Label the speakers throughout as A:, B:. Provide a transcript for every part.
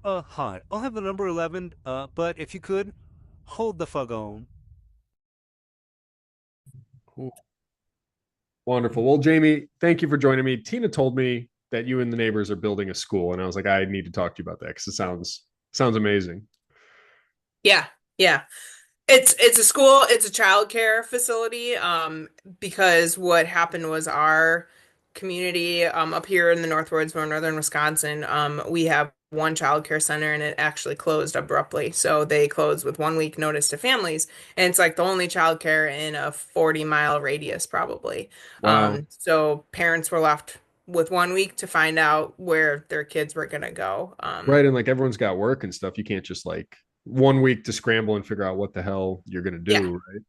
A: Hi. I'll have the number 11, but if you could, hold the phone.
B: Cool. Wonderful. Well, Jamie, thank you for joining me. Tina told me that you and the neighbors are building a school, and I was like, I need to talk to you about that because it sounds amazing.
C: Yeah, yeah. It's a school, it's a childcare facility. Because what happened was our community up here in the Northwoods, or northern Wisconsin, we have one childcare center and it actually closed abruptly. So they closed with 1 week notice to families, and it's like the only childcare in a 40-mile radius, probably.
B: Wow.
C: So parents were left with 1 week to find out where their kids were gonna go.
B: Right. And like everyone's got work and stuff. You can't just like 1 week to scramble and figure out what the hell you're going to
C: Yeah,
B: do. Right.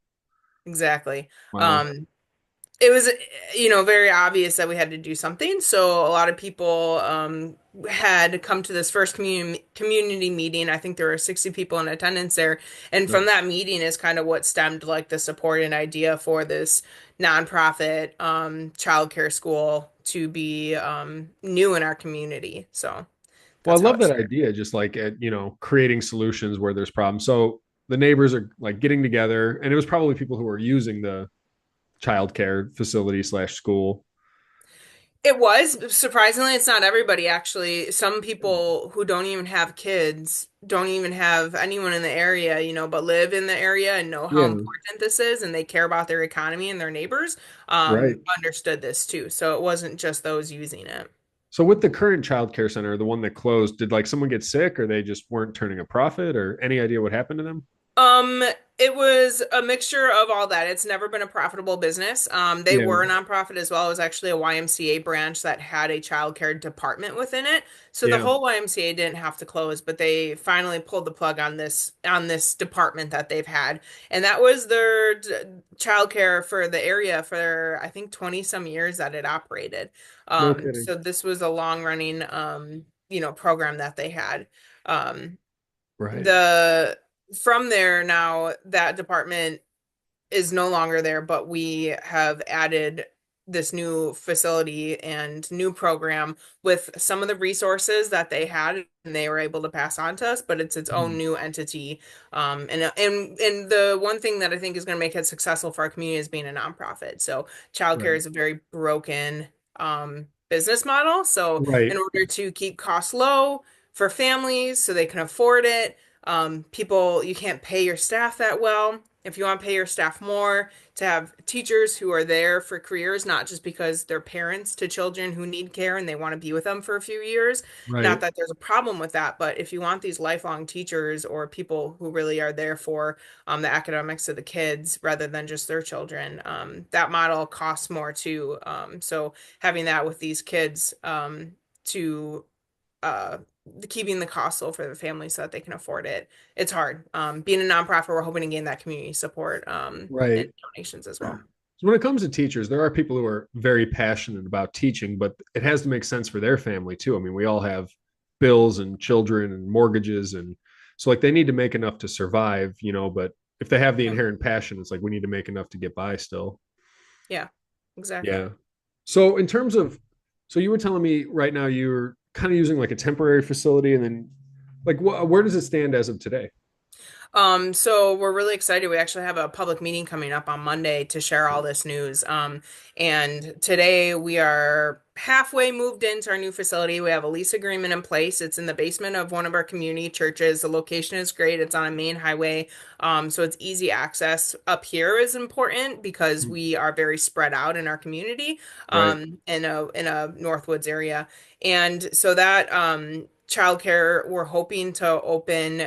C: exactly.
B: Wow.
C: Um, it was, very obvious that we had to do something. So a lot of people had come to this first community meeting. I think there were 60 people in attendance there. And from
B: Nice.
C: that meeting is kind of what stemmed like the support and idea for this nonprofit childcare school to be new in our community. So
B: Well, I
C: that's how
B: love
C: it
B: that
C: started.
B: idea, just like creating solutions where there's problems. So the neighbors are like getting together, and it was probably people who were using the childcare facility slash school.
C: It was. Surprisingly, it's not everybody actually. Some people who don't even have kids, don't even have anyone in the area, but live in the area and know how
B: Yeah.
C: important this is and they care about their economy and their neighbors,
B: Right.
C: understood this too. So it wasn't just those using it.
B: So with the current childcare center, the one that closed, did like someone get sick or they just weren't turning a profit or any idea what happened to them?
C: Um, it was a mixture of all that. It's never been a profitable business. They
B: Yeah.
C: were a nonprofit as well. It was actually a YMCA branch that had a childcare department within it. So the
B: Yeah.
C: whole YMCA didn't have to close, but they finally pulled the plug on this department that they've had. And that was their childcare for the area for I think 20 some years that it operated.
B: No kidding.
C: So this was a long running program that they had. Um,
B: Right.
C: the From there now, that department is no longer there, but we have added this new facility and new program with some of the resources that they had and they were able to pass on to us, but it's its own
B: Mhm.
C: new entity. And the one thing that I think is going to make it successful for our community is being a nonprofit. So childcare
B: Right.
C: is a very broken business model. So in
B: Right.
C: order to keep costs low for families so they can afford it, you can't pay your staff that well. If you want to pay your staff more, to have teachers who are there for careers, not just because they're parents to children who need care and they want to be with them for a few years. Not
B: Right.
C: that there's a problem with that, but if you want these lifelong teachers or people who really are there for the academics of the kids rather than just their children, that model costs more too. So having that with these kids to uh keeping the cost low for the family so that they can afford it. It's hard. Being a nonprofit, we're hoping to gain that community support and
B: Right.
C: donations as well.
B: So when it comes to teachers, there are people who are very passionate about teaching, but it has to make sense for their family too. I mean, we all have bills and children and mortgages, and so like they need to make enough to survive, but if they have the
C: Yeah,
B: inherent passion, it's like we need to make enough to get by still.
C: yeah, exactly.
B: Yeah. So in terms of, so you were telling me right now you're kind of using like a temporary facility, and then like where does it stand as of today?
C: So we're really excited. We actually have a public meeting coming up on Monday to share all this news. And today we are halfway moved into our new facility. We have a lease agreement in place. It's in the basement of one of our community churches. The location is great. It's on a main highway. So it's easy access. Up here is important because we are very spread out in our community,
B: Right.
C: in a Northwoods area. And so that childcare we're hoping to open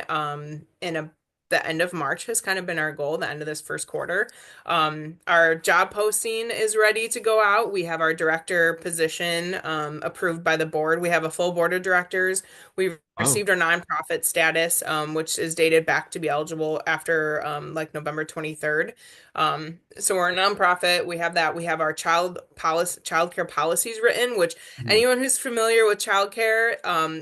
C: in the end of March has kind of been our goal, the end of this first quarter. Our job posting is ready to go out. We have our director position approved by the board. We have a full board of directors. We've
B: Wow.
C: received our nonprofit status, which is dated back to be eligible after like November 23rd. So we're a nonprofit. We have that. We have our child care policies written, which
B: Mhm.
C: anyone who's familiar with childcare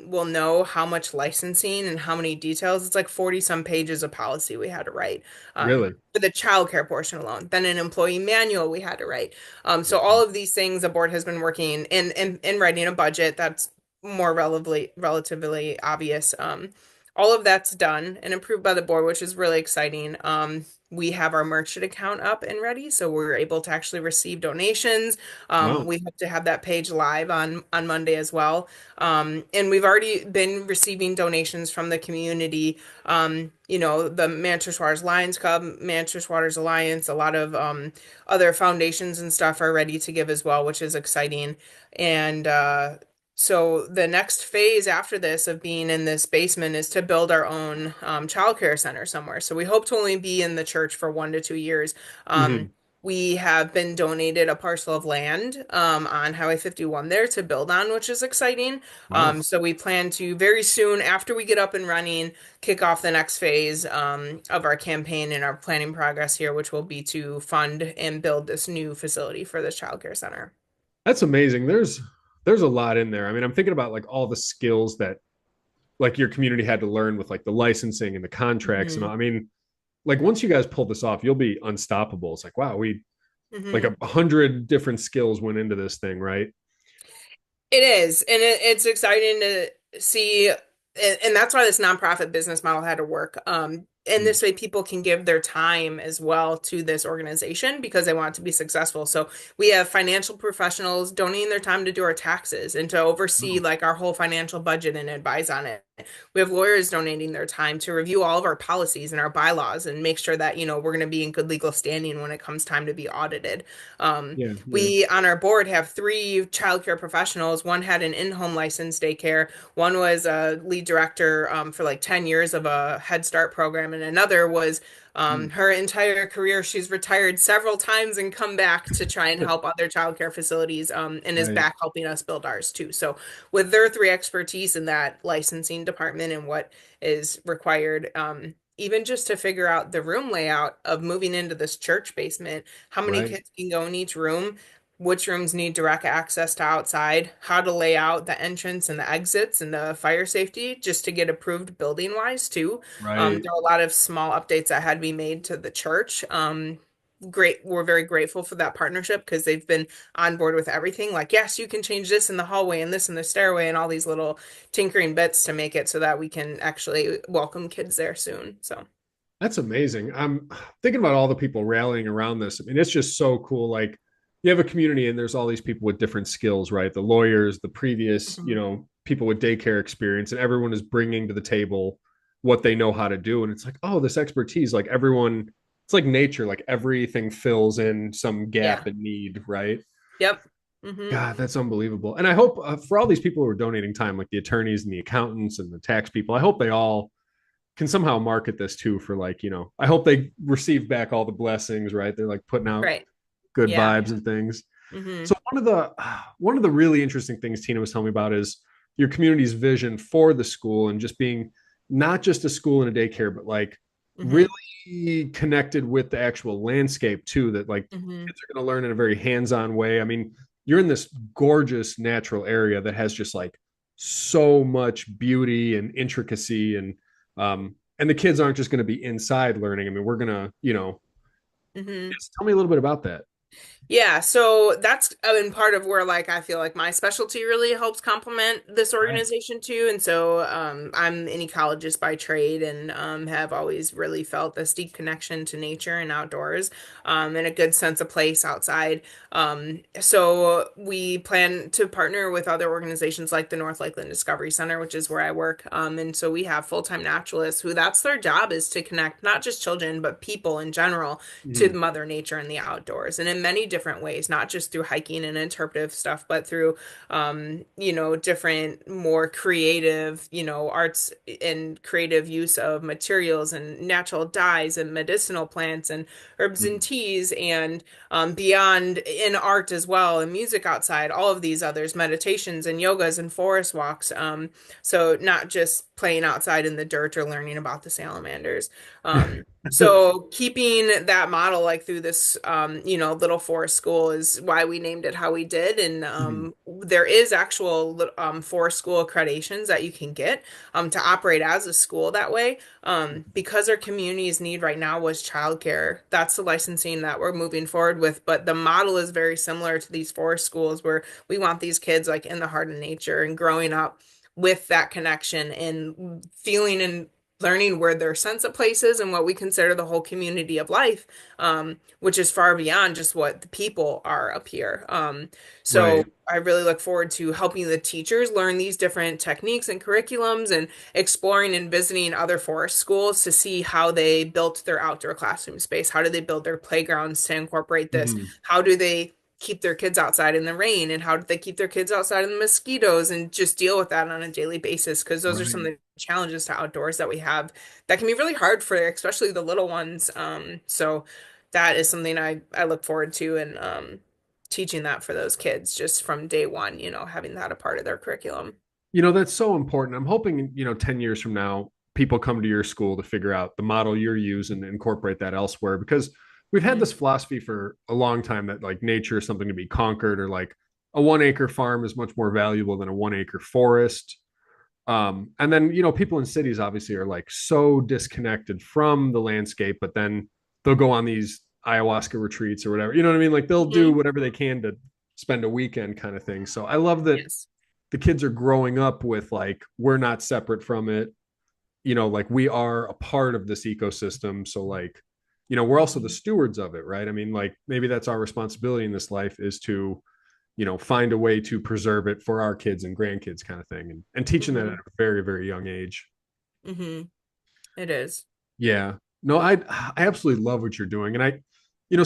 C: will know how much licensing and how many details. It's like 40 some pages of policy we had to write
B: Really?
C: for the childcare portion alone. Then an employee manual we had to write. So all of these things the board has been working in writing a budget. That's more relatively obvious. All of that's done and approved by the board, which is really exciting. We have our merchant account up and ready, so we're able to actually receive donations.
B: Wow.
C: We hope to have that page live on Monday as well. And we've already been receiving donations from the community. The Manchester Waters Lions Club, Manchester Waters Alliance, a lot of other foundations and stuff are ready to give as well, which is exciting. And so the next phase after this of being in this basement is to build our own childcare center somewhere. So we hope to only be in the church for 1 to 2 years.
B: Hmm.
C: We have been donated a parcel of land on Highway 51 there to build on, which is exciting.
B: Wow.
C: So we plan to very soon, after we get up and running, kick off the next phase of our campaign and our planning progress here, which will be to fund and build this new facility for this childcare center.
B: That's amazing. There's a lot in there. I mean, I'm thinking about like all the skills that like your community had to learn with like the licensing and the contracts and all.
C: Hmm.
B: I mean, like once you guys pull this off, you'll be unstoppable. It's like, wow, we like
C: Hmm.
B: 100 different skills went into this thing, right?
C: It is, and it's exciting to see, and that's why this nonprofit business model had to work. And
B: Mm.
C: this way, people can give their time as well to this organization because they want it to be successful. So we have financial professionals donating their time to do our taxes and to oversee
B: Oh,
C: like our whole financial budget and advise on it. We have lawyers donating their time to review all of our policies and our bylaws and make sure that, we're going to be in good legal standing when it comes time to be audited.
B: yeah, yeah.
C: We on our board have three childcare professionals. One had an in-home licensed daycare. One was a lead director for like 10 years of a Head Start program, and another was
B: Mm.
C: her entire career. She's retired several times and come back to try and help other childcare facilities and is
B: Right,
C: back helping us build ours too. So with their three expertise in that licensing department and what is required, even just to figure out the room layout of moving into this church basement, how many
B: right,
C: kids can go in each room, which rooms need direct access to outside, how to lay out the entrance and the exits and the fire safety just to get approved building wise too.
B: right.
C: There are a lot of small updates that had to be made to the church. Great. We're very grateful for that partnership because they've been on board with everything. Like, yes, you can change this in the hallway and this in the stairway and all these little tinkering bits to make it so that we can actually welcome kids there soon. So,
B: That's amazing. I'm thinking about all the people rallying around this. I mean, it's just so cool. Like you have a community and there's all these people with different skills, right? The lawyers, the previous,
C: mhm.
B: people with daycare experience, and everyone is bringing to the table what they know how to do. And it's like, oh, this expertise, like everyone, it's like nature, like everything fills in some
C: Yeah.
B: gap and need, right?
C: Yep. Hmm.
B: God, that's unbelievable. And I hope for all these people who are donating time, like the attorneys and the accountants and the tax people, I hope they all can somehow market this too for like, I hope they receive back all the blessings, right? They're like putting out
C: Right.
B: good
C: Yeah.
B: vibes and things.
C: Hmm.
B: So one of the really interesting things Tina was telling me about is your community's vision for the school and just being not just a school and a daycare, but like
C: Hmm.
B: really connected with the actual landscape too, that like
C: Hmm.
B: kids are going to learn in a very hands-on way. I mean, you're in this gorgeous natural area that has just like so much beauty and intricacy and the kids aren't just going to be inside learning. I mean, we're going to,
C: Hmm.
B: just tell me a little bit about that.
C: Yeah, so that's been part of where like I feel like my specialty really helps complement this
B: Right.
C: organization too. And so I'm an ecologist by trade and have always really felt this deep connection to nature and outdoors and a good sense of place outside. So we plan to partner with other organizations like the North Lakeland Discovery Center, which is where I work. And so we have full-time naturalists who that's their job is to connect not just children, but people in general to
B: Mhm.
C: Mother Nature and the outdoors, and in many different ways, not just through hiking and interpretive stuff, but through, different, more creative, arts and creative use of materials and natural dyes and medicinal plants and herbs and
B: Mhm.
C: teas and beyond in art as well and music outside, all of these others, meditations and yogas and forest walks. So not just playing outside in the dirt or learning about the salamanders. So keeping that model like through this, little Little Forest School is why we named it how we did. And there is actual forest school accreditations that you can get to operate as a school that way. Because our community's need right now was childcare. That's the licensing that we're moving forward with. But the model is very similar to these forest schools where we want these kids like in the heart of nature and growing up with that connection and feeling and learning where their sense of place is and what we consider the whole community of life, which is far beyond just what the people are up here. So
B: Right.
C: I really look forward to helping the teachers learn these different techniques and curriculums and exploring and visiting other forest schools to see how they built their outdoor classroom space. How do they build their playgrounds to incorporate this?
B: Mhm.
C: How do they keep their kids outside in the rain, and how do they keep their kids outside in the mosquitoes and just deal with that on a daily basis? Because those are some of
B: Right.
C: the challenges to outdoors that we have that can be really hard for especially the little ones. So that is something I look forward to, and teaching that for those kids just from day one, having that a part of their curriculum.
B: That's so important. I'm hoping, 10 years from now, people come to your school to figure out the model you're using and incorporate that elsewhere because we've had
C: Mhm.
B: this philosophy for a long time that like nature is something to be conquered or like a 1 acre farm is much more valuable than a 1 acre forest. And then, people in cities obviously are like so disconnected from the landscape, but then they'll go on these ayahuasca retreats or whatever. You know what I mean? Like they'll do
C: Mhm.
B: whatever they can to spend a weekend kind of thing. So I love that
C: Yes.
B: the kids are growing up with like we're not separate from it, like we are a part of this ecosystem, so like we're also the
C: Mhm.
B: stewards of it, right? I mean, like maybe that's our responsibility in this life is to find a way to preserve it for our kids and grandkids kind of thing, and teaching that at
C: Mhm.
B: a very very young age.
C: Mhm. It is.
B: Yeah. No, I absolutely love what you're doing. And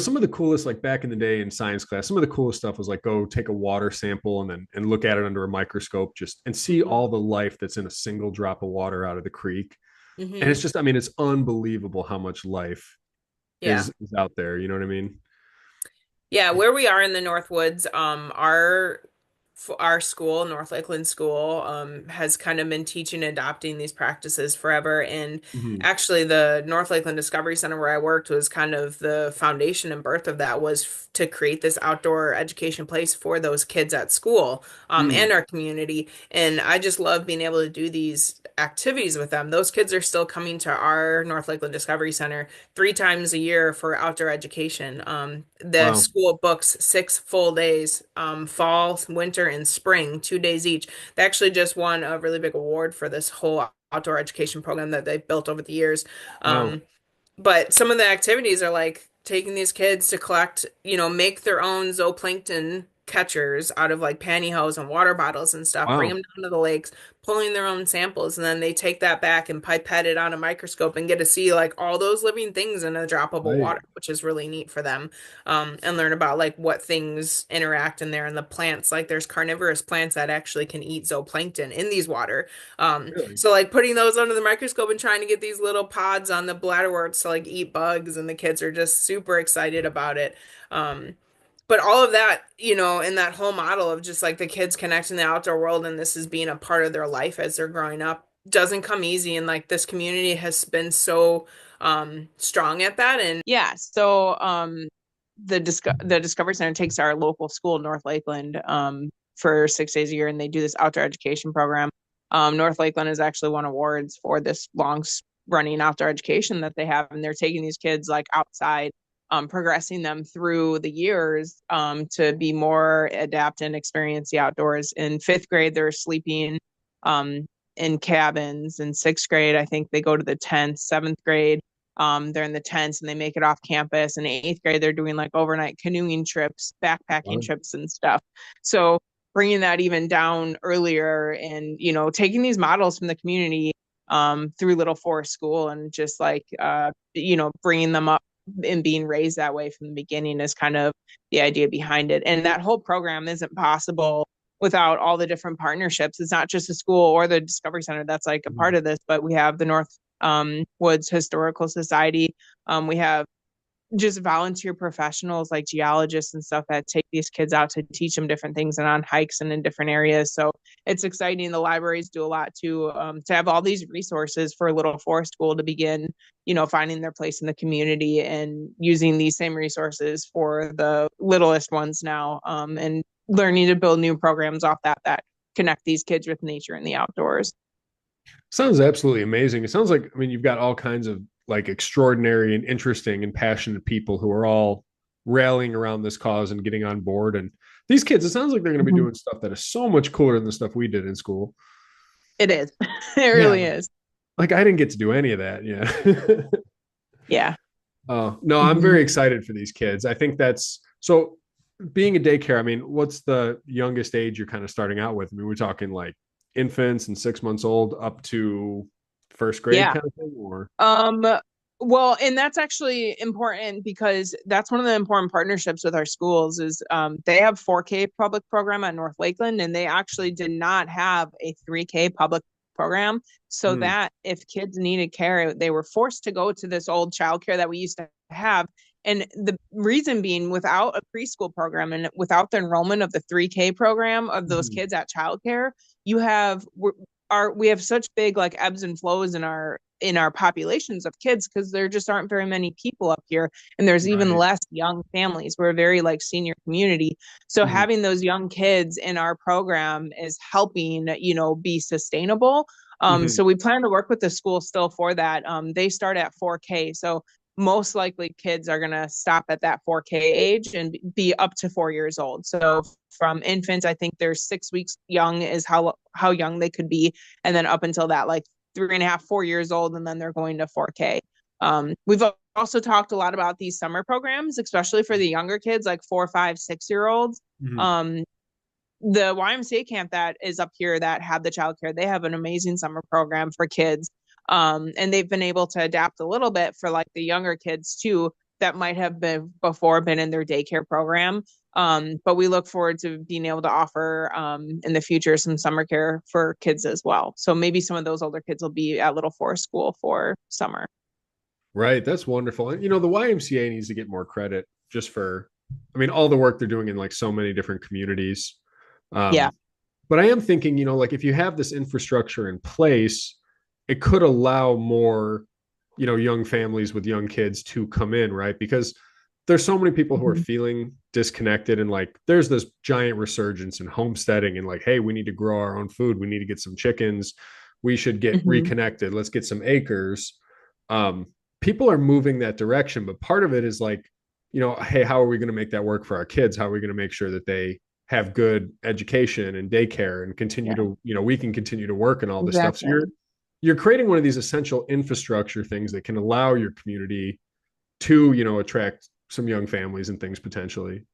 B: some of the coolest, like back in the day in science class, some of the coolest stuff was like go take a water sample and look at it under a microscope, just and see
C: Mhm.
B: all the life that's in a single drop of water out of the creek. And it's
C: Mhm.
B: just, I mean, it's unbelievable how much life
C: Yeah.
B: is out there. You know what I mean?
C: Yeah, where we are in the North Woods, our school, North Lakeland School, has kind of been teaching and adopting these practices forever. And
B: Mhm.
C: actually, the North Lakeland Discovery Center where I worked was kind of the foundation and birth of that was to create this outdoor education place for those kids at school, and
B: Mm.
C: our community. And I just love being able to do these activities with them. Those kids are still coming to our North Lakeland Discovery Center 3 times a year for outdoor education. The
B: Wow.
C: school books 6 full days, fall, winter, and spring, 2 days each. They actually just won a really big award for this whole outdoor education program that they've built over the years.
B: Wow.
C: But some of the activities are like taking these kids to collect, make their own zooplankton catchers out of like pantyhose and water bottles and stuff, bring
B: Wow.
C: them down to the lakes, pulling their own samples, and then they take that back and pipette it on a microscope and get to see like all those living things in a drop of
B: Right.
C: water, which is really neat for them. And learn about like what things interact in there and the plants. Like there's carnivorous plants that actually can eat zooplankton in these water.
B: Really?
C: So like putting those under the microscope and trying to get these little pods on the bladderworts to like eat bugs, and the kids are just super excited about it. Um, but all of that, in that whole model of just like the kids connecting the outdoor world and this is being a part of their life as they're growing up doesn't come easy. And like this community has been so strong at that. And yeah, so the Discovery Center takes our local school, North Lakeland, for 6 days a year, and they do this outdoor education program. North Lakeland has actually won awards for this long running outdoor education that they have, and they're taking these kids like outside, progressing them through the years, to be more adept and experience the outdoors. In fifth grade, they're sleeping um, in cabins. In sixth grade, I think they go to the tent. Seventh grade, they're in the tents and they make it off campus. In eighth grade, they're doing like overnight canoeing trips, backpacking
B: Wow.
C: trips, and stuff. So bringing that even down earlier, and taking these models from the community, through Little Forest School, and just like bringing them up and being raised that way from the beginning is kind of the idea behind it. And that whole program isn't possible without all the different partnerships. It's not just the school or the Discovery Center that's like a part
B: Mhm.
C: of this, but we have the North Woods Historical Society. We have
D: just volunteer professionals like geologists and stuff that take these kids out to teach them different things and on hikes and in different areas. So it's exciting. The libraries do a lot to have all these resources for Little Forest School to begin, finding their place in the community and using these same resources for the littlest ones now, and learning to build new programs off that connect these kids with nature and the outdoors.
B: Sounds absolutely amazing. It sounds like, I mean, you've got all kinds of like extraordinary and interesting and passionate people who are all rallying around this cause and getting on board. And these kids, it sounds like they're going to be doing stuff that is so much cooler than the stuff we did in school.
D: It is. It really is.
B: Like I didn't get to do any of that. Yeah.
D: Yeah.
B: No, I'm very excited for these kids. I think that's so being a daycare. I mean, what's the youngest age you're kind of starting out with? I mean, we're talking like infants and 6 months old up to first grade kind of thing, or
D: well, and that's actually important because that's one of the important partnerships with our schools is they have 4K public program at North Lakeland, and they actually did not have a 3K public program, so that if kids needed care, they were forced to go to this old childcare that we used to have. And the reason being, without a preschool program and without the enrollment of the 3K program of those kids at childcare, we have such big like ebbs and flows in our populations of kids because there just aren't very many people up here, and there's even less young families. We're a very like senior community, so having those young kids in our program is helping be sustainable. So we plan to work with the school still for that. They start at 4K, so most likely kids are going to stop at that 4K age and be up to 4 years old. So from infants, I think they're 6 weeks young is how young they could be. And then up until that, like 3.5, 4 years old. And then they're going to 4K. We've also talked a lot about these summer programs, especially for the younger kids, like 4, 5, 6-year-olds. The YMCA camp that is up here that had the childcare, they have an amazing summer program for kids. And they've been able to adapt a little bit for like the younger kids too, that might have been in their daycare program. But we look forward to being able to offer in the future some summer care for kids as well. So maybe some of those older kids will be at Little Forest School for summer.
B: Right. That's wonderful. And, the YMCA needs to get more credit just for, I mean, all the work they're doing in like so many different communities. But I am thinking, like if you have this infrastructure in place, it could allow more, young families with young kids to come in, right? Because there's so many people who are feeling disconnected, and like there's this giant resurgence in homesteading and like, hey, we need to grow our own food. We need to get some chickens. We should get reconnected. Let's get some acres. People are moving that direction, but part of it is like, hey, how are we going to make that work for our kids? How are we going to make sure that they have good education and daycare and continue to, we can continue to work and all this stuff. So you're creating one of these essential infrastructure things that can allow your community to, attract some young families and things potentially.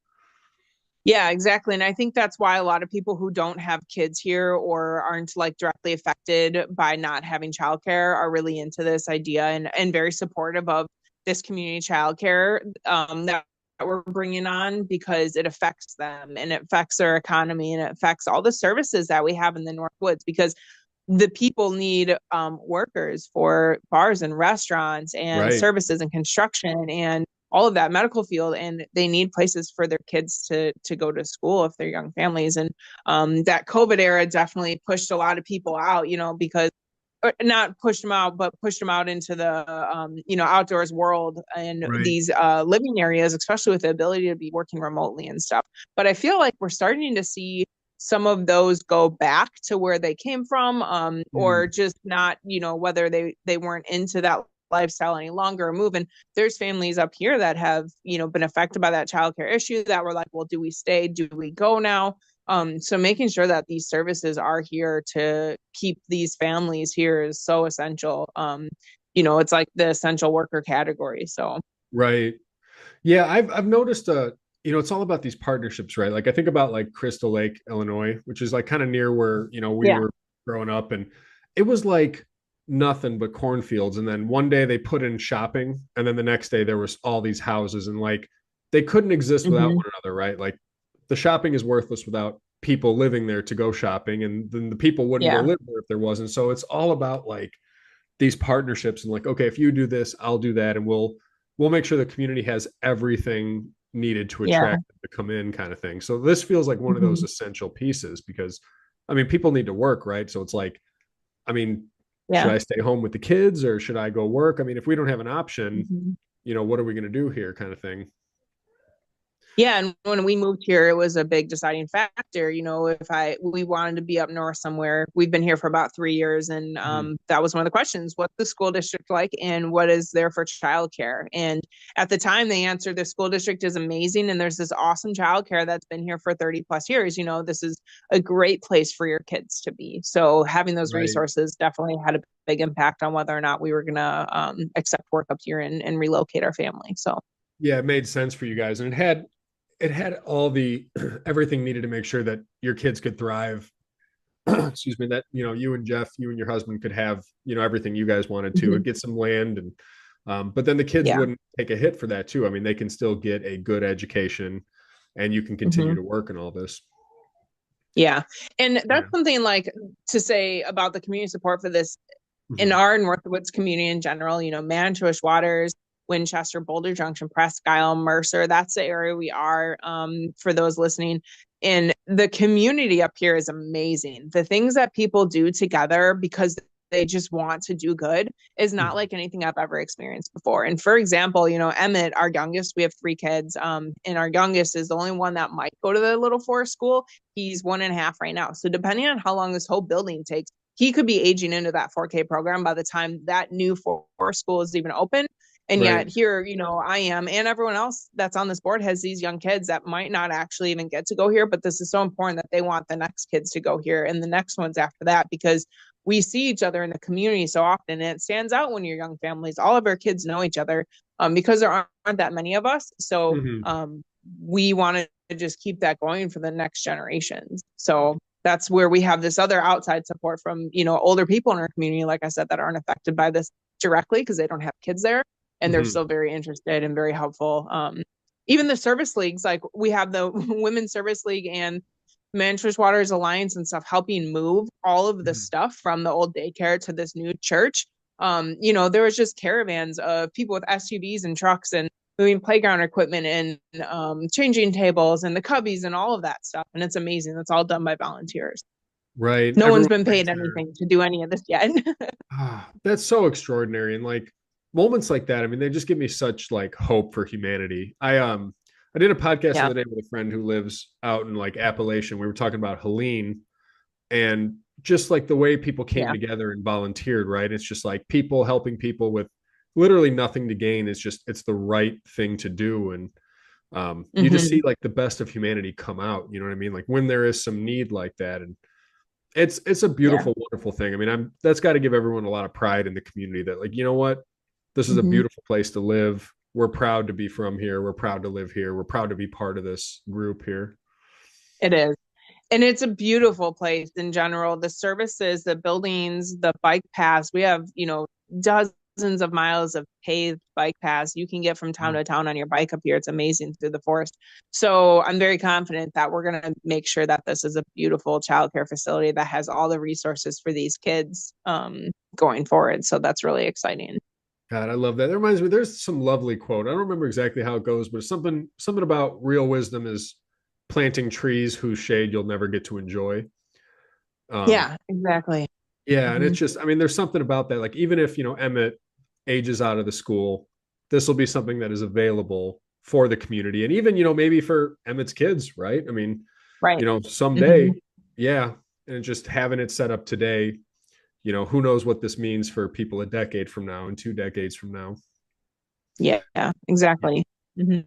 D: Yeah, exactly. And I think that's why a lot of people who don't have kids here or aren't like directly affected by not having childcare are really into this idea and very supportive of this community childcare that we're bringing on, because it affects them and it affects their economy and it affects all the services that we have in the Northwoods, because the people need workers for bars and restaurants and services and construction and all of that medical field, and they need places for their kids to go to school if they're young families. And that COVID era definitely pushed a lot of people out, because not pushed them out, but pushed them out into the outdoors world and these living areas, especially with the ability to be working remotely and stuff. But I feel like we're starting to see some of those go back to where they came from, or just not, whether they weren't into that lifestyle any longer or move. And there's families up here that have, been affected by that childcare issue that were like, well, do we stay? Do we go now? So making sure that these services are here to keep these families here is so essential. It's like the essential worker category. So.
B: Right. Yeah. I've noticed, it's all about these partnerships, right? Like I think about like Crystal Lake, Illinois, which is like kind of near where, we were growing up, and it was like nothing but cornfields. And then one day they put in shopping, and then the next day there was all these houses, and like they couldn't exist without one another, right? Like the shopping is worthless without people living there to go shopping, and then the people wouldn't go live there if there wasn't. So it's all about like these partnerships and like, okay, if you do this, I'll do that, and we'll we'll make sure the community has everything needed to
D: Yeah.
B: attract them to come in, kind of thing. So this feels like one of those
D: Mhm.
B: essential pieces because, I mean, people need to work, right? So it's like, I mean, should
D: Yeah.
B: I stay home with the kids or should I go work? I mean, if we don't have an option,
D: Mhm.
B: what are we going to do here, kind of thing?
D: Yeah, and when we moved here, it was a big deciding factor. If we wanted to be up north somewhere, we've been here for about 3 years, and
B: Mhm.
D: that was one of the questions: what's the school district like, and what is there for childcare? And at the time, they answered the school district is amazing, and there's this awesome childcare that's been here for 30 plus years. This is a great place for your kids to be. So having those
B: Right.
D: resources definitely had a big impact on whether or not we were going to accept work up here and relocate our family. So
B: Yeah, it made sense for you guys. And it had all the everything needed to make sure that your kids could thrive. Excuse me, that you and Jeff, you and your husband could have everything you guys wanted to
D: mhm.
B: get some land, and but then the kids
D: Yeah.
B: wouldn't take a hit for that too. I mean, they can still get a good education and you can continue
D: Mhm.
B: to work in all this.
D: Yeah. And
B: Yeah.
D: that's something like to say about the community support for this in
B: Mhm.
D: our Northwoods community in general, Manitowish Waters, Winchester, Boulder Junction, Presque Isle, Mercer, that's the area we are for those listening. And the community up here is amazing. The things that people do together because they just want to do good is not
B: Mhm.
D: like anything I've ever experienced before. And for example, Emmett, our youngest, we have 3 kids, and our youngest is the only one that might go to the Little Forest school. He's 1.5 right now. So depending on how long this whole building takes, he could be aging into that 4K program by the time that new forest school is even open. And
B: Right.
D: yet here, I am and everyone else that's on this board has these young kids that might not actually even get to go here, but this is so important that they want the next kids to go here and the next ones after that because we see each other in the community so often, and it stands out when you're young families. All of our kids know each other because there aren't that many of us. So
B: Mhm.
D: we want to just keep that going for the next generations. So that's where we have this other outside support from older people in our community, like I said, that aren't affected by this directly because they don't have kids there, and they're
B: Mhm.
D: still very interested and very helpful. Even the service leagues, like we have the Women's Service League and Manchester Waters Alliance and stuff, helping move all of the
B: Mhm.
D: stuff from the old daycare to this new church. There was just caravans of people with SUVs and trucks and moving playground equipment and changing tables and the cubbies and all of that stuff. And it's amazing. That's all done by volunteers.
B: Right.
D: No one's
B: Everyone
D: been
B: brings
D: paid
B: their
D: anything to do any of this yet.
B: that's so extraordinary. And like moments like that, I mean, they just give me such like hope for humanity. I did a podcast the
D: Yeah.
B: other day with a friend who lives out in like Appalachian. We were talking about Helene and just like the way people came
D: Yeah.
B: together and volunteered, right? It's just like people helping people with literally nothing to gain. It's the right thing to do. And you just
D: Mm-hmm.
B: see like the best of humanity come out. You know what I mean? Like when there is some need like that. And it's a
D: Yeah.
B: beautiful, wonderful thing. I mean, that's got to give everyone a lot of pride in the community that like, you know what? This is a
D: Mm-hmm.
B: beautiful place to live. We're proud to be from here. We're proud to live here. We're proud to be part of this group here.
D: It is. And it's a beautiful place in general. The services, the buildings, the bike paths. We have, dozens of miles of paved bike paths you can get from town to town on your bike up here. It's amazing through the forest. So I'm very confident that we're going to make sure that this is a beautiful childcare facility that has all the resources for these kids going forward. So that's really exciting.
B: God, I love that. That reminds me, there's some lovely quote. I don't remember exactly how it goes, but it's something about real wisdom is planting trees whose shade you'll never get to enjoy. Um,
D: Yeah, exactly.
B: yeah, and
D: Hmm.
B: it's just, I mean, there's something about that. Like even if Emmett ages out of the school, this will be something that is available for the community, and even maybe for Emmett's kids, right? I mean,
D: Right. Hmm.
B: someday, yeah, and just having it set up today, who knows what this means for people a decade from now and 2 decades from now.
D: Yeah, exactly. Hmm.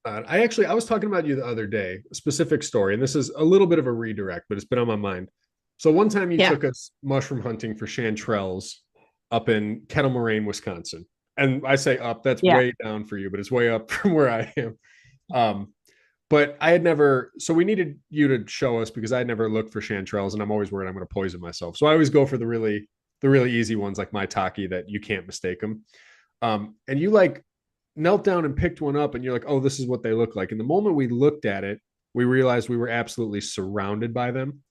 B: I was talking about you the other day, a specific story, and this is a little bit of a redirect, but it's been on my mind. So one time you
D: Yeah.
B: took us mushroom hunting for chanterelles up in Kettle Moraine, Wisconsin. And I say up, that's
D: Yeah.
B: way down for you, but it's way up from where I am. But I had never, so we needed you to show us because I had never looked for chanterelles, and I'm always worried I'm going to poison myself. So I always go for the really easy ones like maitake that you can't mistake them. And you like knelt down and picked one up, and you're like, oh, this is what they look like. And the moment we looked at it, we realized we were absolutely surrounded by them.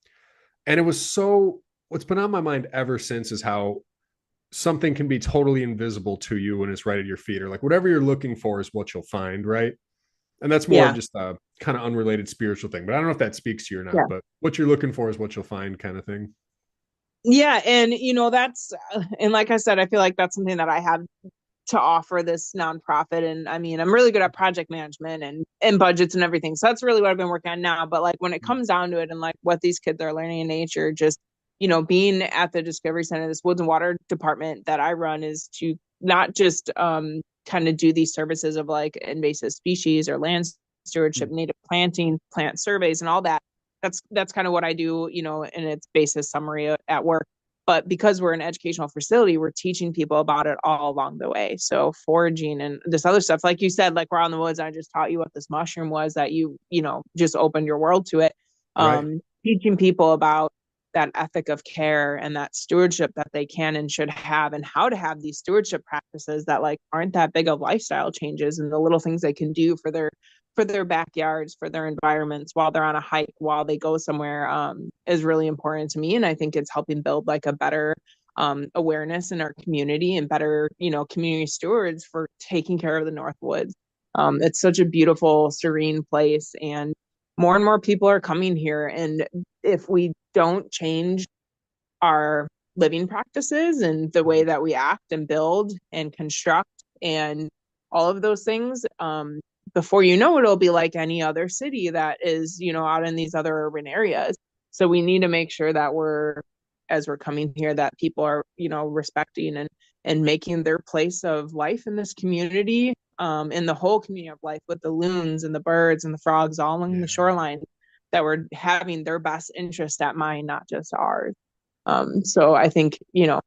B: And it was so, what's been on my mind ever since is how something can be totally invisible to you when it's right at your feet, or like whatever you're looking for is what you'll find, right? And that's more of
D: Yeah.
B: just a kind of unrelated spiritual thing, but I don't know if that speaks to you or not,
D: Yeah.
B: but what you're looking for is what you'll find kind of thing.
D: Yeah. And, that's, and like I said, I feel like that's something that I have to offer this nonprofit. And I mean, I'm really good at project management and budgets and everything. So that's really what I've been working on now. But like when it comes down to it and like what these kids are learning in nature, just, being at the Discovery Center, this Woods and Water department that I run is to not just kind of do these services of like invasive species or land stewardship, native planting, plant surveys and all that. That's kind of what I do, in its basis summary at work. But because we're an educational facility, we're teaching people about it all along the way. So foraging and this other stuff, like you said, like we're out in the woods. I just taught you what this mushroom was that just opened your world to it.
B: Right.
D: Teaching people about that ethic of care and that stewardship that they can and should have, and how to have these stewardship practices that like aren't that big of lifestyle changes, and the little things they can do for their backyards, for their environments while they're on a hike, while they go somewhere, is really important to me. And I think it's helping build like a better awareness in our community and better, community stewards for taking care of the Northwoods. It's such a beautiful, serene place, and more people are coming here. And if we don't change our living practices and the way that we act and build and construct and all of those things, before you know it, it'll be like any other city that is, out in these other urban areas. So we need to make sure that as we're coming here, that people are, respecting and making their place of life in this community, in the whole community of life, with the loons and the birds and the frogs all along the shoreline, that we're having their best interest at mind, not just ours. So I think,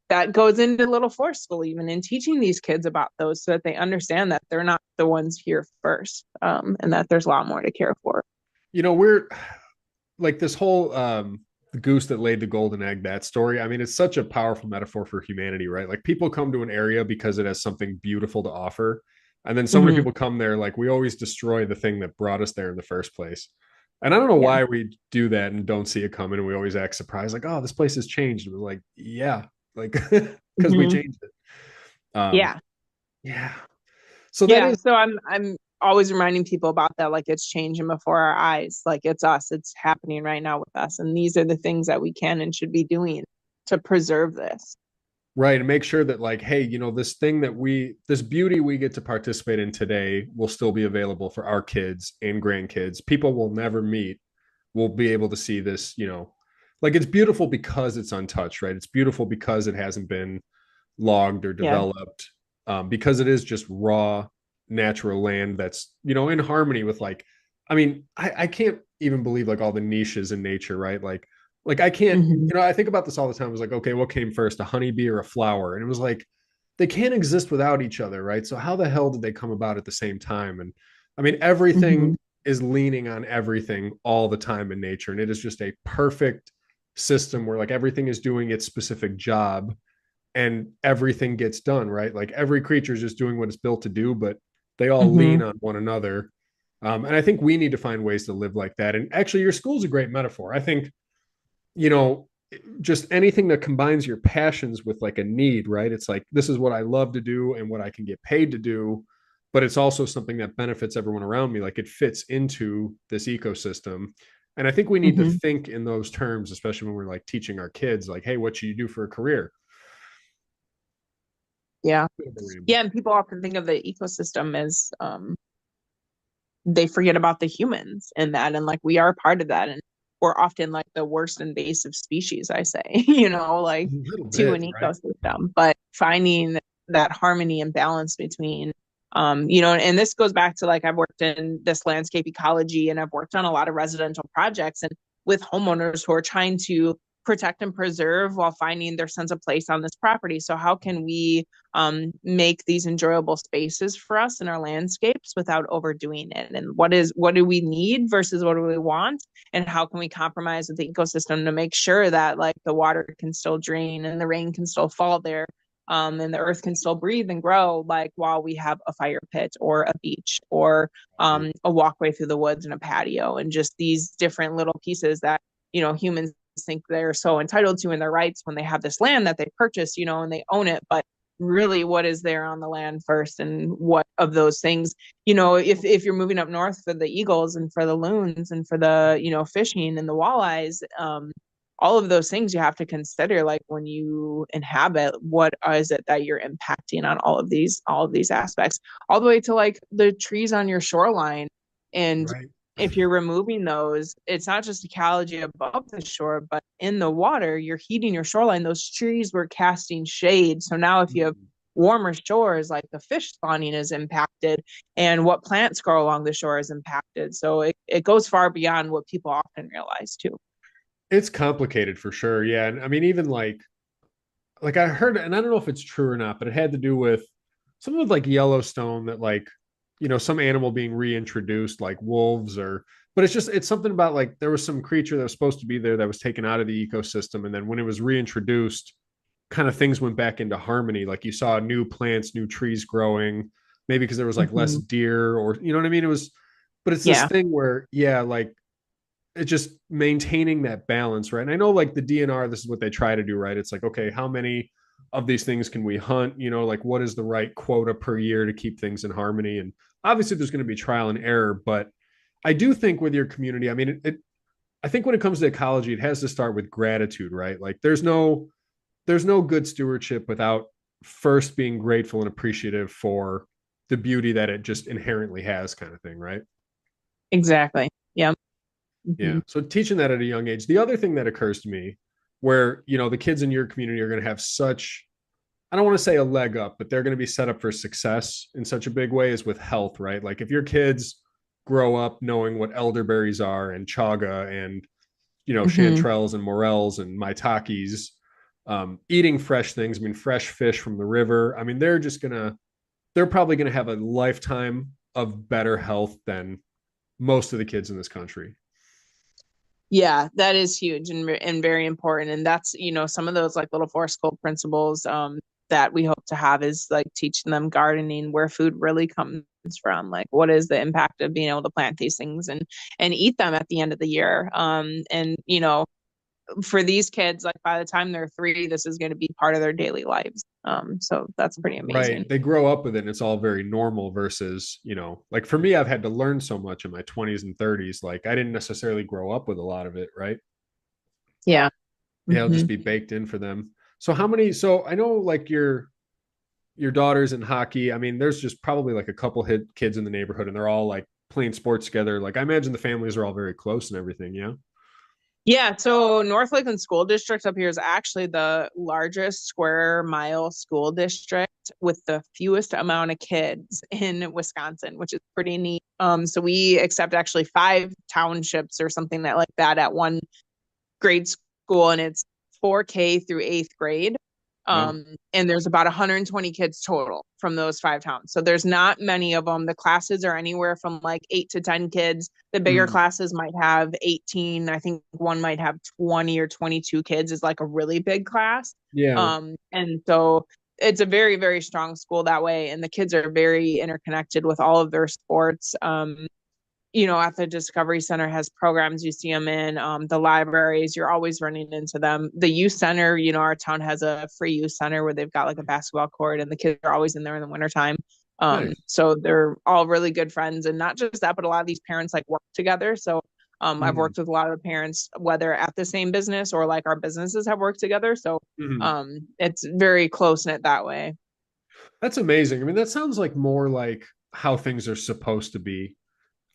D: that goes into Little Forest School, even in teaching these kids about those, so that they understand that they're not the ones here first, and that there's a lot more to care for.
B: We're like this whole the goose that laid the golden egg, that story. I mean, it's such a powerful metaphor for humanity, right? Like people come to an area because it has something beautiful to offer. And then so many people come there, like we always destroy the thing that brought us there in the first place. And I don't know why we do that and don't see it coming. And we always act surprised, like, oh, this place has changed. And we're like, yeah, like, because we changed it.
D: Yeah.
B: Yeah. So that is,
D: so I'm always reminding people about that. Like it's changing before our eyes. Like it's us. It's happening right now with us. And these are the things that we can and should be doing to preserve this.
B: right. And make sure that like, hey, this beauty we get to participate in today will still be available for our kids and grandkids. People we'll never meet will be able to see this, like it's beautiful because it's untouched, right? It's beautiful because it hasn't been logged or developed, because it is just raw, natural land that's, in harmony with like, I mean, I can't even believe like all the niches in nature, right? Like I can't, I think about this all the time. I was like, okay, what came first, a honeybee or a flower? And it was like, they can't exist without each other, right? So how the hell did they come about at the same time? And I mean, everything is leaning on everything all the time in nature. And it is just a perfect system where like everything is doing its specific job and everything gets done, right? Like every creature is just doing what it's built to do, but they all lean on one another. And I think we need to find ways to live like that. And actually, your school's a great metaphor. I think, just anything that combines your passions with like a need, right? It's like, this is what I love to do and what I can get paid to do, but it's also something that benefits everyone around me. Like it fits into this ecosystem. And I think we need to think in those terms, especially when we're like teaching our kids, like, hey, what should you do for a career?
D: Yeah. And people often think of the ecosystem as, they forget about the humans in that. And like, we are part of that. And we're often like the worst invasive species, I say, like to an ecosystem, right? But finding that harmony and balance between, and this goes back to like, I've worked in this landscape ecology and I've worked on a lot of residential projects and with homeowners who are trying to protect and preserve while finding their sense of place on this property. So how can we make these enjoyable spaces for us in our landscapes without overdoing it? And what do we need versus what do we want? And how can we compromise with the ecosystem to make sure that like the water can still drain and the rain can still fall there, and the earth can still breathe and grow, like while we have a fire pit or a beach or a walkway through the woods and a patio, and just these different little pieces that humans think they're so entitled to in their rights when they have this land that they purchase, and they own it. But really, what is there on the land first, and what of those things, if you're moving up north for the eagles and for the loons and for the, fishing and the walleyes, all of those things you have to consider, like when you inhabit, what is it that you're impacting on all of these aspects, all the way to like the trees on your shoreline. And
B: Right.
D: if you're removing those, it's not just ecology above the shore, but in the water, you're heating your shoreline. Those trees were casting shade. So now if you have warmer shores, like the fish spawning is impacted, and what plants grow along the shore is impacted. So it goes far beyond what people often realize too.
B: It's complicated for sure. Yeah. And I mean, even like I heard, and I don't know if it's true or not, but it had to do with something with like Yellowstone, that like, some animal being reintroduced, like wolves, but it's something about like there was some creature that was supposed to be there that was taken out of the ecosystem. And then when it was reintroduced, kind of things went back into harmony. Like you saw new plants, new trees growing, maybe because there was like less deer, or, you know what I mean? But it's this thing where, yeah, like it's just maintaining that balance, right? And I know like the DNR, this is what they try to do, right? It's like, okay, how many of these things can we hunt? Like what is the right quota per year to keep things in harmony? And obviously there's going to be trial and error, but I do think with your community, I mean, I think when it comes to ecology, it has to start with gratitude, right? Like there's no good stewardship without first being grateful and appreciative for the beauty that it just inherently has, kind of thing, right?
D: Exactly. Yeah.
B: Yeah. So teaching that at a young age. The other thing that occurs to me where, the kids in your community are going to have such, I don't want to say a leg up, but they're going to be set up for success in such a big way, is with health, right? Like if your kids grow up knowing what elderberries are and chaga and, chanterelles and morels and maitakes, eating fresh things, I mean, fresh fish from the river. I mean, they're probably going to have a lifetime of better health than most of the kids in this country.
D: Yeah, that is huge and very important. And that's, some of those like little forest school principles that we hope to have is like teaching them gardening, where food really comes from, like what is the impact of being able to plant these things and eat them at the end of the year. And for these kids, like by the time they're 3, this is going to be part of their daily lives. So that's pretty amazing.
B: Right. They grow up with it and it's all very normal versus, like for me, I've had to learn so much in my 20s and 30s. Like I didn't necessarily grow up with a lot of it, right?
D: Yeah.
B: Yeah, it'll just be baked in for them. So I know like your daughter's in hockey. I mean, there's just probably like a couple kids in the neighborhood and they're all like playing sports together. Like I imagine the families are all very close and everything. Yeah.
D: Yeah, so North Lakeland School District up here is actually the largest square mile school district with the fewest amount of kids in Wisconsin, which is pretty neat. So we accept actually 5 townships or something like that at one grade school, and it's 4K through 8th grade. And there's about 120 kids total from those 5 towns. So there's not many of them. The classes are anywhere from like 8 to 10 kids. The bigger classes might have 18. I think one might have 20 or 22 kids is like a really big class.
B: Yeah.
D: And so it's a very, very strong school that way. And the kids are very interconnected with all of their sports. At the Discovery Center has programs you see them in, the libraries, you're always running into them. The youth center, our town has a free youth center where they've got like a basketball court and the kids are always in there in the wintertime.
B: Nice.
D: So they're all really good friends. And not just that, but a lot of these parents like work together. So I've worked with a lot of parents, whether at the same business or like our businesses have worked together. So it's very close knit that way.
B: That's amazing. I mean, that sounds like more like how things are supposed to be.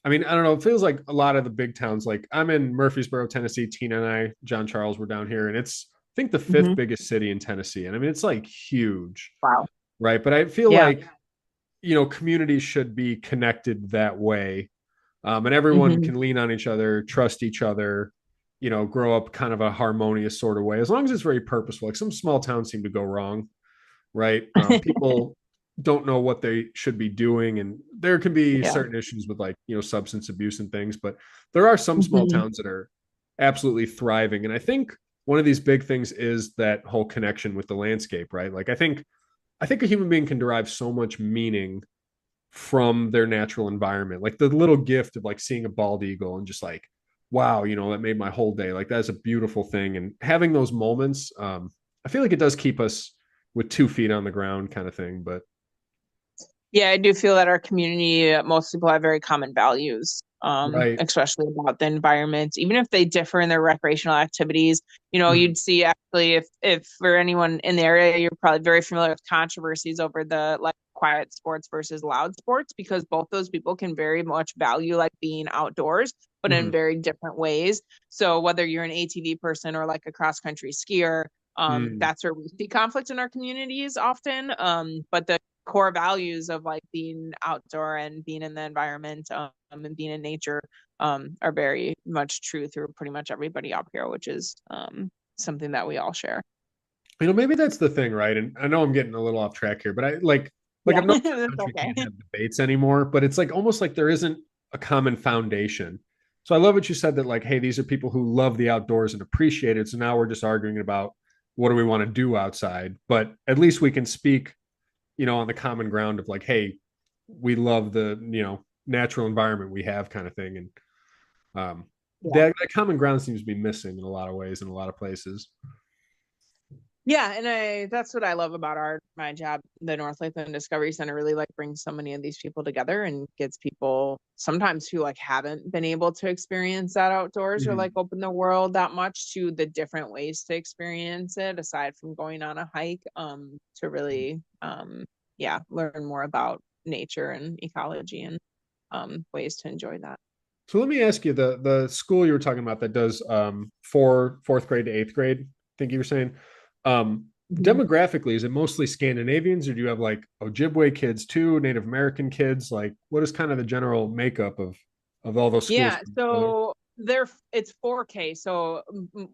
B: I mean, I don't know. It feels like a lot of the big towns, like I'm in Murfreesboro, Tennessee. Tina and I, John Charles, were down here, and it's, I think, the 5th biggest city in Tennessee. And I mean, it's like huge.
D: Wow.
B: Right. But I feel like, communities should be connected that way. And everyone can lean on each other, trust each other, grow up kind of a harmonious sort of way, as long as it's very purposeful. Like some small towns seem to go wrong. Right. People don't know what they should be doing, and there can be certain issues with like substance abuse and things, but there are some small towns that are absolutely thriving. And I think one of these big things is that whole connection with the landscape, right? Like I think a human being can derive so much meaning from their natural environment, like the little gift of like seeing a bald eagle and just like wow, that made my whole day. Like that's a beautiful thing. And having those moments, I feel like it does keep us with 2 feet on the ground kind of thing. But
D: Yeah, I do feel that our community, most people have very common values,
B: right.
D: especially about the environment. Even if they differ in their recreational activities,
B: Mhm.
D: you'd see actually if for anyone in the area, you're probably very familiar with controversies over the like quiet sports versus loud sports, because both those people can very much value like being outdoors, but in
B: Mhm.
D: very different ways. So whether you're an ATV person or like a cross country skier,
B: Mm.
D: that's where we see conflict in our communities often. But the core values of like being outdoor and being in the environment, and being in nature, are very much true through pretty much everybody up here, which is something that we all share.
B: Maybe that's the thing, right? And I know I'm getting a little off track here, but I like
D: Yeah,
B: I've noticed our
D: that's
B: country
D: okay.
B: can't have debates anymore, but it's like almost like there isn't a common foundation. So I love what you said that like, hey, these are people who love the outdoors and appreciate it. So now we're just arguing about what do we want to do outside, but at least we can speak, on the common ground of like, hey, we love the, natural environment we have kind of thing. And
D: Yeah.
B: that common ground seems to be missing in a lot of ways in a lot of places.
D: Yeah, and that's what I love about my job, the North Lakeland Discovery Center really like brings so many of these people together and gets people sometimes who like haven't been able to experience that outdoors or like
B: Mhm.
D: open the world that much to the different ways to experience it aside from going on a hike, to really yeah, learn more about nature and ecology and ways to enjoy that.
B: So let me ask you, the school you were talking about that does fourth grade to eighth grade, I think you were saying,
D: Mhm.
B: demographically, is it mostly Scandinavians, or do you have like Ojibwe kids too, Native American kids? Like, what is kind of the general makeup of all those schools
D: Yeah,
B: put together?
D: so it's 4K. So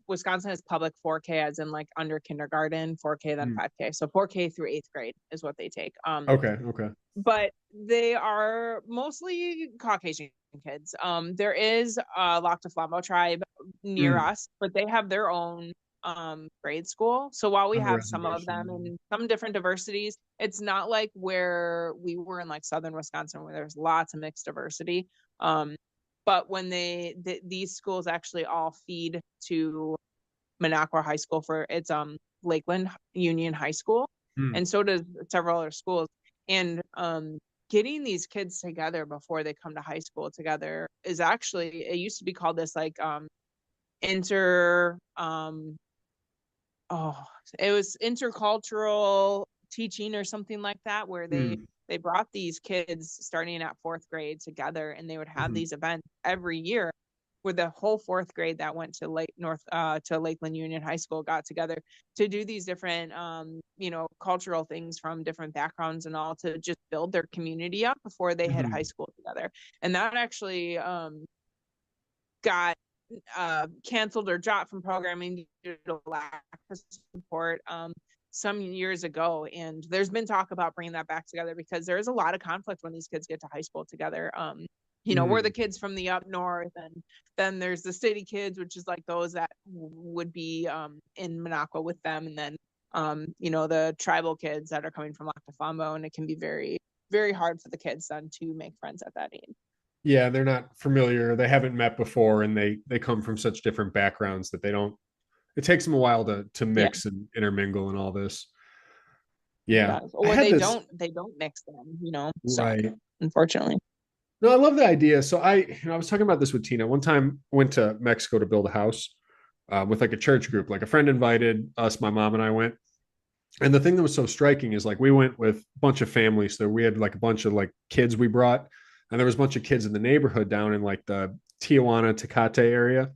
D: Wisconsin has public 4K as in like under kindergarten, 4K then
B: Hmm.
D: 5K. So 4K through 8th grade is what they take.
B: Okay, okay.
D: But they are mostly Caucasian kids. There is a Lac du Flambeau tribe near
B: Hmm.
D: us, but they have their own grade school. So while we
B: On the
D: have some of them
B: reservation.
D: and some different diversities, it's not like where we were in like southern Wisconsin where there's lots of mixed diversity. Um, but when these schools actually all feed to Minocqua High School for its Lakeland Union High School,
B: Hmm.
D: and so does several other schools. And getting these kids together before they come to high school together is actually, it used to be called this like inter oh, it was intercultural teaching or something like that, where
B: Hmm.
D: they brought these kids starting at 4th grade together, and they would have
B: Hmm.
D: these events every year where the whole 4th grade that went to Lakeland Union High School got together to do these different cultural things from different backgrounds and all, to just build their community up before they hit high
B: Hmm.
D: school together. And that actually got canceled or dropped from programming due to lack of support some years ago. And there's been talk about bringing that back together because there is a lot of conflict when these kids get to high school together. We're the
B: Hmm.
D: kids from the up north, and then there's the city kids, which is like those that would be in Minocqua with them, and then the tribal kids that are coming from Lac du Flambeau, and it can be very, very hard for the kids then to make friends at that age.
B: Yeah, they're not familiar. They haven't met before, and they come from such different backgrounds that they don't. It takes them a while to
D: Yeah,
B: mix and intermingle and all this.
D: it
B: Yeah,
D: does.
B: I
D: Or
B: had this
D: they don't mix them, so
B: right.
D: unfortunately.
B: No, I love the idea. So I was talking about this with Tina. One time, went to Mexico to build a house with like a church group. Like a friend invited us, my mom and I went. And the thing that was so striking is like we went with a bunch of families. So we had like a bunch of like kids we brought, and there was a bunch of kids in the neighborhood down in like the Tijuana Tecate area.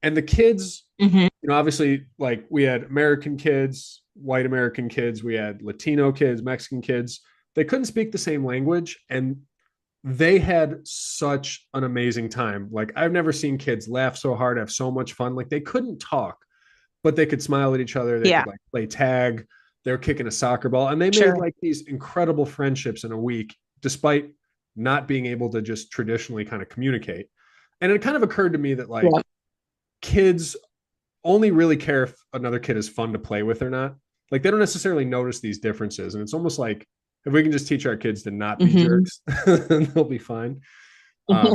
B: And the kids,
D: Hmm.
B: obviously, like we had American kids, white American kids, we had Latino kids, Mexican kids. They couldn't speak the same language, and they had such an amazing time. Like I've never seen kids laugh so hard, have so much fun. Like they couldn't talk, but they could smile at each other. They
D: Yeah,
B: could like play tag. They were kicking a soccer ball, and they made
D: sure.
B: like these incredible friendships in a week, despite not being able to just traditionally kind of communicate. And it kind of occurred to me that like
D: Yeah.
B: kids only really care if another kid is fun to play with or not. Like they don't necessarily notice these differences. And it's almost like if we can just teach our kids to not be
D: Hmm.
B: jerks, then they'll be fine. Um,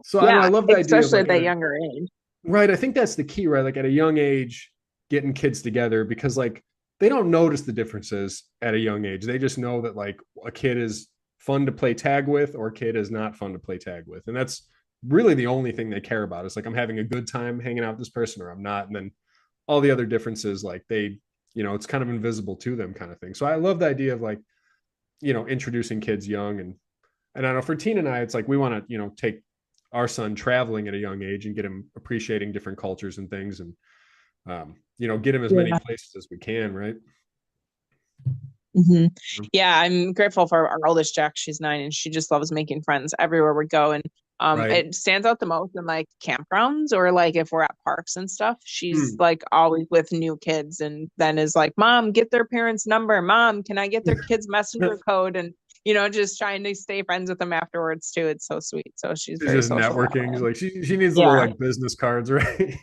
B: so I don't know, I
D: Yeah,
B: love the idea of
D: especially
B: like
D: at that younger age.
B: right. I think that's the key, right? Like at a young age, getting kids together because like they don't notice the differences at a young age. They just know that like a kid is fun to play tag with or a kid is not fun to play tag with. And that's really the only thing they care about. It's like I'm having a good time hanging out with this person or I'm not. And then all the other differences, like they, it's kind of invisible to them kind of thing. So I love the idea of like, introducing kids young and I don't know for Tina and I, it's like we want to, take our son traveling at a young age and get him appreciating different cultures and things and get him as many
D: Yeah.
B: places as we can, right?
D: Hmm. Yeah, I'm grateful for our oldest Jack. She's 9 and she just loves making friends everywhere we go. And
B: Right.
D: it stands out the most in like campgrounds or like if we're at parks and stuff. She's
B: Hmm.
D: like always with new kids and then is like, Mom, get their parents' number. Mom, can I get their kids' messenger code? And just trying to stay friends with them afterwards too. It's so sweet. So she's
B: She's
D: very
B: just
D: social that
B: networking.
D: way.
B: She's like she needs little
D: Yeah,
B: like business cards, right?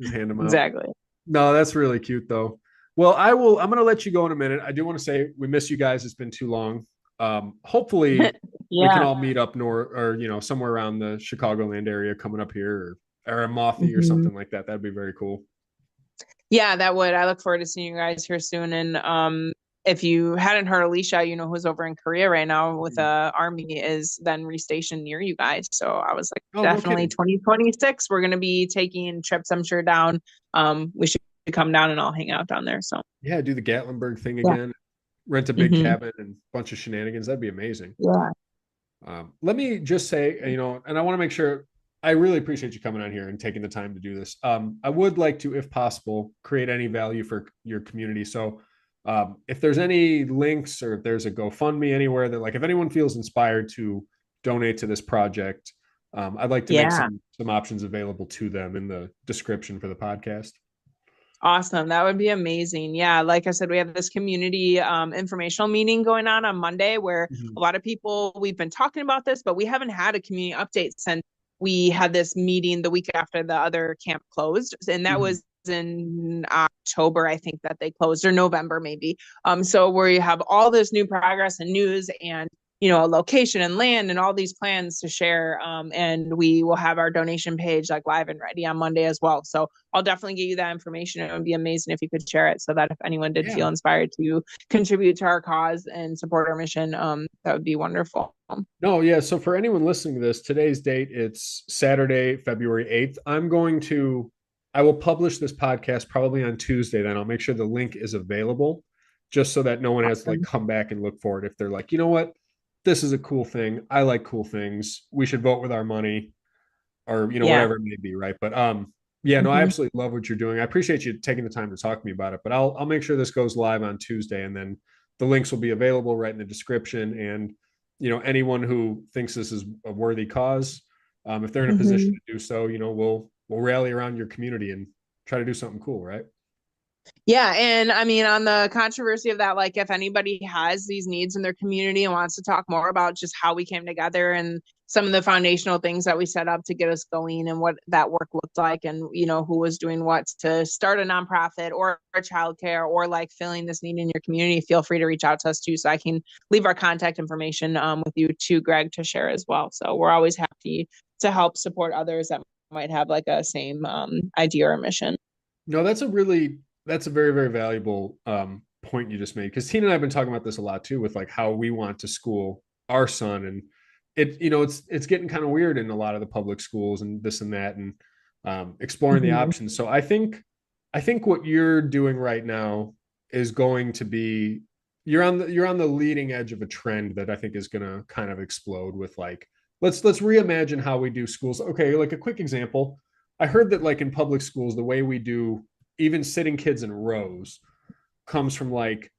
B: Just hand them out.
D: exactly.
B: No, that's really cute though. Well, I'm gonna let you go in a minute. I do want to say we miss you guys. It's been too long. Hopefully we can
D: Yeah.
B: all meet up north or somewhere around the Chicagoland area coming up here or a Mothy or
D: Mhm.
B: something like that. That'd be very cool.
D: Yeah, that would. I look forward to seeing you guys here soon. And if you hadn't heard, Alicia, who's over in Korea right now with army is then restationed near you guys. So I was like,
B: Oh, no
D: definitely
B: kidding.
D: 2026. We're gonna be taking trips, I'm sure, down. We should come down and all hang out down there. So
B: Yeah, do the Gatlinburg thing
D: yeah.
B: again. Rent a big
D: Hmm.
B: cabin and a bunch of shenanigans. That'd be amazing.
D: Yeah.
B: Let me just say, and I want to make sure I really appreciate you coming on here and taking the time to do this. I would like to, if possible, create any value for your community. So, if there's any links or if there's a GoFundMe anywhere that, like, if anyone feels inspired to donate to this project, I'd like to make
D: Yeah.
B: some options available to them in the description for the podcast.
D: Awesome. That would be amazing. Yeah. Like I said, we have this community informational meeting going on Monday where
B: Mhm.
D: a lot of people, we've been talking about this, but we haven't had a community update since we had this meeting the week after the other camp closed. And that
B: Mhm.
D: was in October, I think that they closed or November maybe. So where you have all this new progress and news and a location and land and all these plans to share. And we will have our donation page like live and ready on Monday as well. So I'll definitely give you that information. It would be amazing if you could share it so that if anyone did
B: Yeah.
D: feel inspired to contribute to our cause and support our mission, that would be wonderful.
B: No, yeah. So for anyone listening to this, today's date, it's Saturday, February 8th. I will publish this podcast probably on Tuesday. Then I'll make sure the link is available just so that no one has to like come back and look for it. If they're like, you know what, this is a cool thing. I like cool things. We should vote with our money or,
D: Yeah.
B: whatever it may be. Right. But, yeah, no, I
D: Mhm.
B: absolutely love what you're doing. I appreciate you taking the time to talk to me about it, but I'll make sure this goes live on Tuesday and then the links will be available right in the description. And, anyone who thinks this is a worthy cause, if they're in a position
D: Mhm.
B: to do so, we'll rally around your community and try to do something cool, right?
D: Yeah, and I mean, on the controversy of that, like if anybody has these needs in their community and wants to talk more about just how we came together and some of the foundational things that we set up to get us going and what that work looked like and who was doing what to start a nonprofit or a childcare or like filling this need in your community, feel free to reach out to us too. So I can leave our contact information with you too, Greg, to share as well. So we're always happy to help support others that might have like a same idea or mission.
B: No, that's a very, very valuable point you just made because Tina and I have been talking about this a lot too with like how we want to school our son and it's getting kind of weird in a lot of the public schools and this and that and exploring the
D: Mhm.
B: options. So I think what you're doing right now is going to be you're on the leading edge of a trend that I think is going to kind of explode with like let's reimagine how we do schools. Okay, like a quick example. I heard that like in public schools, the way we do even sitting kids in rows comes from like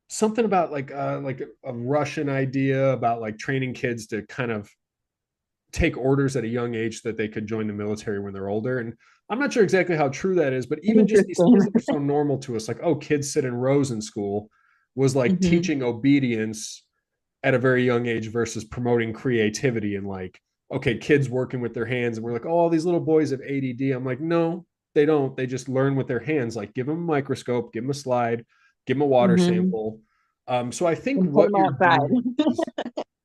B: something about like a Russian idea about like training kids to kind of take orders at a young age so that they could join the military when they're older. And I'm not sure exactly how true that is, but even just these
D: Interesting.
B: things that are so normal to us, like, oh, kids sit in rows in school, was like
D: Mhm.
B: teaching obedience at a very young age versus promoting creativity and like, okay, kids working with their hands. And we're like, oh, all these little boys have ADD. I'm like, no, they don't. They just learn with their hands. Like, give them a microscope, give them a slide, give them a water
D: Mhm.
B: sample. So I think
D: And put
B: what
D: them
B: you're
D: outside.
B: doing is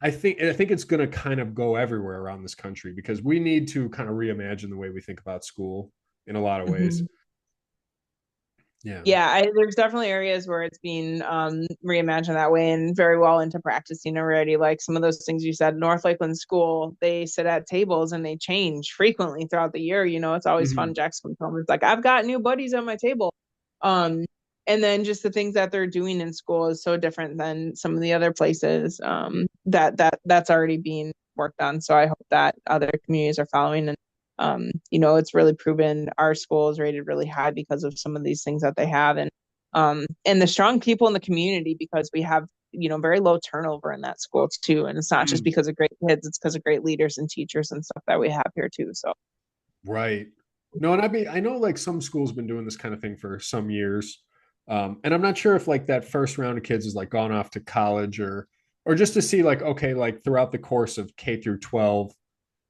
B: I think it's going to kind of go everywhere around this country because we need to kind of reimagine the way we think about school in a lot of ways.
D: Mhm.
B: Yeah.
D: Yeah, there's definitely areas where it's being reimagined that way and very well into practicing already. Like some of those things you said, North Lakeland School, they sit at tables and they change frequently throughout the year. You know, it's always fun.
B: Mhm.
D: Jackson comes home, it's like, I've got new buddies at my table. Um, and then just the things that they're doing in school is so different than some of the other places that's already being worked on. So I hope that other communities are following. And you know, it's really proven our school is rated really high because of some of these things that they have, and the strong people in the community, because we have, you know, very low turnover in that school too. And it's not just
B: Mm.
D: because of great kids, it's because of great leaders and teachers and stuff that we have here too. So
B: Right. No, and I know like some schools been doing this kind of thing for some years. And I'm not sure if like that first round of kids has like gone off to college or just to see like, okay, like throughout the course of K through 12,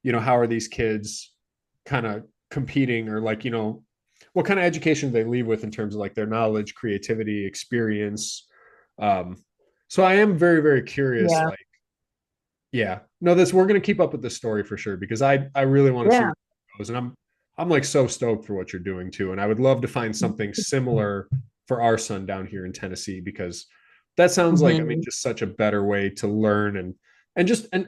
B: you know, how are these kids kind of competing or like, you know, what kind of education do they leave with in terms of like their knowledge, creativity, experience. Um, so I am very, very curious,
D: yeah,
B: like, yeah, no, this we're gonna keep up with this story for sure because I really want to see
D: yeah.
B: where it goes, and I'm like so stoked for what you're doing too, and I would love to find something similar for our son down here in Tennessee because that sounds like I mean
D: Mhm.
B: just such a better way to learn and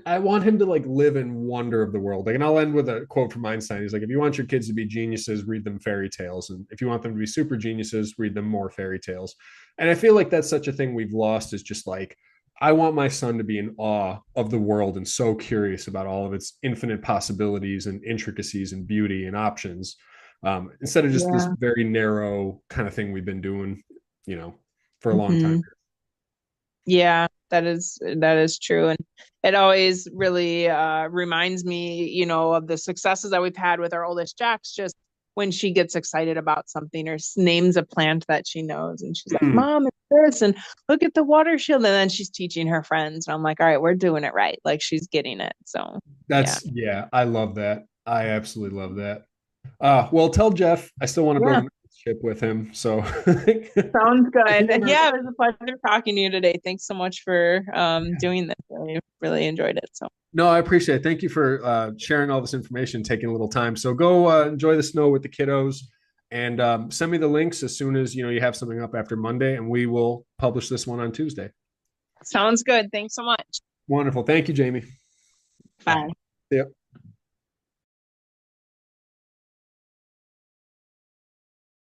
B: I want him to like live in wonder of the world. Like, and I'll end with a quote from Einstein. He's like, if you want your kids to be geniuses, read them fairy tales, and if you want them to be super geniuses, read them more fairy tales. And I feel like that's such a thing we've lost is just like I want my son to be in awe of the world and so curious about all of its infinite possibilities and intricacies and beauty and options, instead of just this
D: Yeah.
B: very narrow kind of thing we've been doing, you know, for a long time.
D: Mhm. Yeah, that is true. And it always really reminds me, you know, of the successes that we've had with our oldest Jax, just when she gets excited about something or names a plant that she knows and she's like,
B: Mm,
D: Mom, it's this, and look at the water shield. And then she's teaching her friends. And I'm like, all right, we're doing it right. Like she's getting it. So yeah.
B: that's yeah, I love that. I absolutely love that. Well, tell Jeff I still want to build
D: Yeah.
B: a relationship with him. So
D: Sounds
B: if he
D: good.
B: ever,
D: Yeah, it was a pleasure talking to you today. Thanks so much for doing this. I really enjoyed it. So
B: no, I appreciate it. Thank you for sharing all this information, taking a little time. So go enjoy the snow with the kiddos, and send me the links as soon as you know you have something up after Monday, and we will publish this one on Tuesday.
D: sounds good. Thanks so much.
B: Wonderful. Thank you, Jamie. Bye.
D: Bye.
B: See ya.